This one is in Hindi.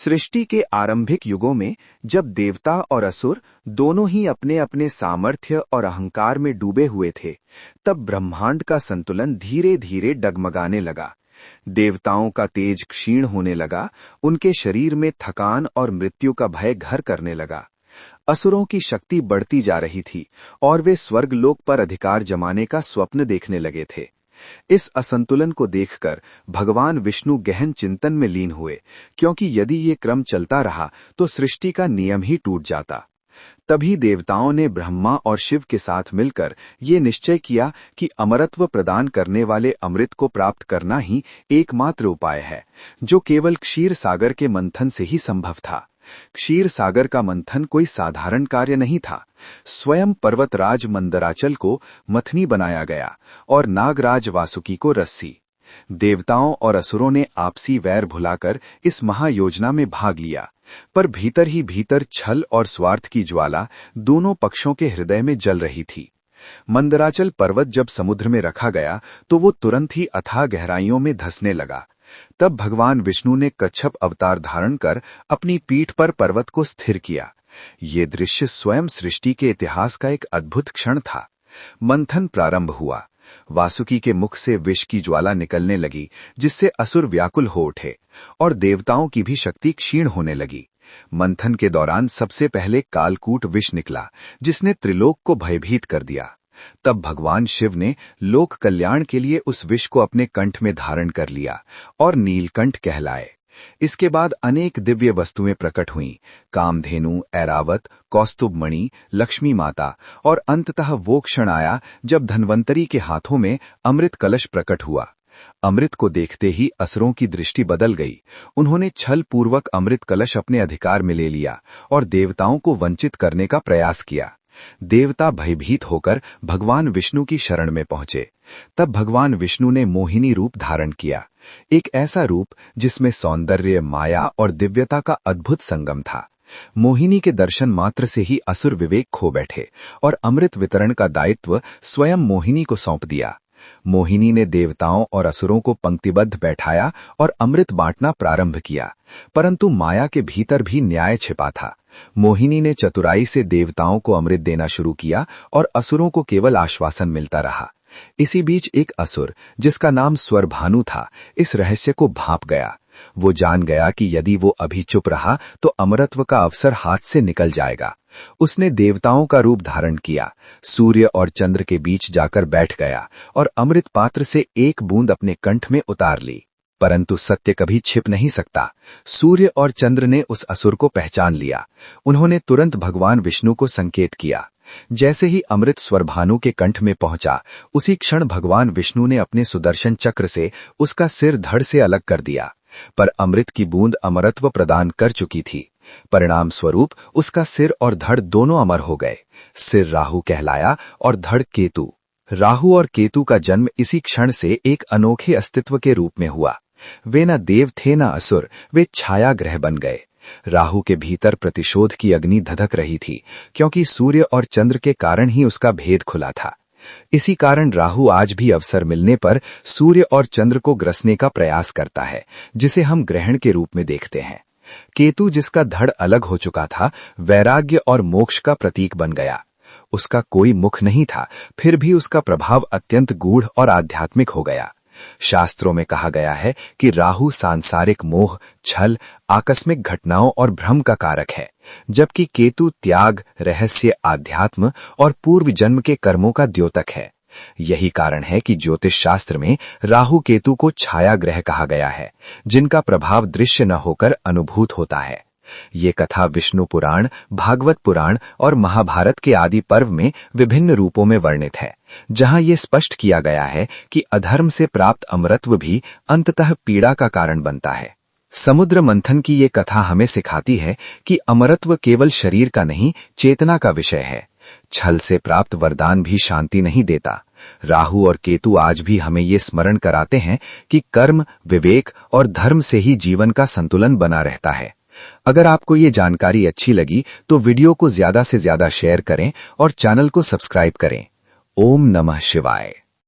सृष्टि के आरंभिक युगों में जब देवता और असुर दोनों ही अपने अपने सामर्थ्य और अहंकार में डूबे हुए थे, तब ब्रह्मांड का संतुलन धीरे धीरे डगमगाने लगा। देवताओं का तेज क्षीण होने लगा, उनके शरीर में थकान और मृत्यु का भय घर करने लगा। असुरों की शक्ति बढ़ती जा रही थी और वे स्वर्गलोक पर अधिकार जमाने का स्वप्न देखने लगे थे। इस असंतुलन को देखकर भगवान विष्णु गहन चिंतन में लीन हुए, क्योंकि यदि ये क्रम चलता रहा तो सृष्टि का नियम ही टूट जाता। तभी देवताओं ने ब्रह्मा और शिव के साथ मिलकर ये निश्चय किया कि अमरत्व प्रदान करने वाले अमृत को प्राप्त करना ही एकमात्र उपाय है, जो केवल क्षीर सागर के मंथन से ही संभव था। क्षीर सागर का मंथन कोई साधारण कार्य नहीं था। स्वयं पर्वतराज मंदराचल को मथनी बनाया गया और नागराज वासुकी को रस्सी। देवताओं और असुरों ने आपसी वैर भुलाकर इस महायोजना में भाग लिया, पर भीतर ही भीतर छल और स्वार्थ की ज्वाला दोनों पक्षों के हृदय में जल रही थी। मंदराचल पर्वत जब समुद्र में रखा गया तो वो तुरंत ही अथाह गहराइयों में धंसने लगा। तब भगवान विष्णु ने कच्छप अवतार धारण कर अपनी पीठ पर पर्वत को स्थिर किया। ये दृश्य स्वयं सृष्टि के इतिहास का एक अद्भुत क्षण था। मंथन प्रारंभ हुआ। वासुकी के मुख से विष की ज्वाला निकलने लगी, जिससे असुर व्याकुल हो उठे और देवताओं की भी शक्ति क्षीण होने लगी। मंथन के दौरान सबसे पहले कालकूट विष निकला, जिसने त्रिलोक को भयभीत कर दिया। तब भगवान शिव ने लोक कल्याण के लिए उस विष को अपने कंठ में धारण कर लिया और नीलकंठ कहलाए। इसके बाद अनेक दिव्य वस्तुएं प्रकट हुईं, कामधेनु, ऐरावत, कौस्तुभमणि, लक्ष्मी माता, और अंततः वो क्षण आया जब धन्वंतरी के हाथों में अमृत कलश प्रकट हुआ। अमृत को देखते ही असुरों की दृष्टि बदल गई। उन्होंने छल पूर्वक अमृत कलश अपने अधिकार में ले लिया और देवताओं को वंचित करने का प्रयास किया। देवता भयभीत होकर भगवान विष्णु की शरण में पहुंचे। तब भगवान विष्णु ने मोहिनी रूप धारण किया, एक ऐसा रूप जिसमें सौंदर्य, माया और दिव्यता का अद्भुत संगम था। मोहिनी के दर्शन मात्र से ही असुर विवेक खो बैठे और अमृत वितरण का दायित्व स्वयं मोहिनी को सौंप दिया। मोहिनी ने देवताओं और असुरों को पंक्तिबद्ध बैठाया और अमृत बांटना प्रारंभ किया, परंतु माया के भीतर भी न्याय छिपा था। मोहिनी ने चतुराई से देवताओं को अमृत देना शुरू किया और असुरों को केवल आश्वासन मिलता रहा। इसी बीच एक असुर, जिसका नाम स्वरभानु था, इस रहस्य को भांप गया। वो जान गया कि यदि वो अभी चुप रहा तो अमरत्व का अवसर हाथ से निकल जाएगा। उसने देवताओं का रूप धारण किया, सूर्य और चंद्र के बीच जाकर बैठ गया और अमृत पात्र से एक बूंद अपने कंठ में उतार ली। परंतु सत्य कभी छिप नहीं सकता। सूर्य और चंद्र ने उस असुर को पहचान लिया। उन्होंने तुरंत भगवान विष्णु को संकेत किया। जैसे ही अमृत स्वरभानु के कंठ में पहुंचा, उसी क्षण भगवान विष्णु ने अपने सुदर्शन चक्र से उसका सिर धड़ से अलग कर दिया। पर अमृत की बूंद अमरत्व प्रदान कर चुकी थी। परिणाम स्वरूप उसका सिर और धड़ दोनों अमर हो गए। सिर राहु कहलाया और धड़ केतु। राहु और केतु का जन्म इसी क्षण से एक अनोखे अस्तित्व के रूप में हुआ। वे न देव थे न असुर, वे छाया ग्रह बन गए। राहु के भीतर प्रतिशोध की अग्नि धधक रही थी, क्योंकि सूर्य और चंद्र के कारण ही उसका भेद खुला था। इसी कारण राहु आज भी अवसर मिलने पर सूर्य और चंद्र को ग्रसने का प्रयास करता है, जिसे हम ग्रहण के रूप में देखते हैं। केतु, जिसका धड़ अलग हो चुका था, वैराग्य और मोक्ष का प्रतीक बन गया। उसका कोई मुख नहीं था, फिर भी उसका प्रभाव अत्यंत गूढ़ और आध्यात्मिक हो गया। शास्त्रों में कहा गया है कि राहु सांसारिक मोह, छल, आकस्मिक घटनाओं और भ्रम का कारक है, जबकि केतु त्याग, रहस्य, आध्यात्म और पूर्व जन्म के कर्मों का द्योतक है। यही कारण है कि ज्योतिष शास्त्र में राहु केतु को छाया ग्रह कहा गया है, जिनका प्रभाव दृश्य न होकर अनुभूत होता है। ये कथा विष्णु पुराण, भागवत पुराण और महाभारत के आदि पर्व में विभिन्न रूपों में वर्णित है, जहां ये स्पष्ट किया गया है कि अधर्म से प्राप्त अमरत्व भी अंततः पीड़ा का कारण बनता है। समुद्र मंथन की ये कथा हमें सिखाती है कि अमरत्व केवल शरीर का नहीं, चेतना का विषय है। छल से प्राप्त वरदान भी शांति नहीं देता। राहु और केतु आज भी हमें ये स्मरण कराते हैं कि कर्म, विवेक और धर्म से ही जीवन का संतुलन बना रहता है। अगर आपको ये जानकारी अच्छी लगी तो वीडियो को ज्यादा से ज्यादा शेयर करें और चैनल को सब्सक्राइब करें। ओम नमः शिवाय।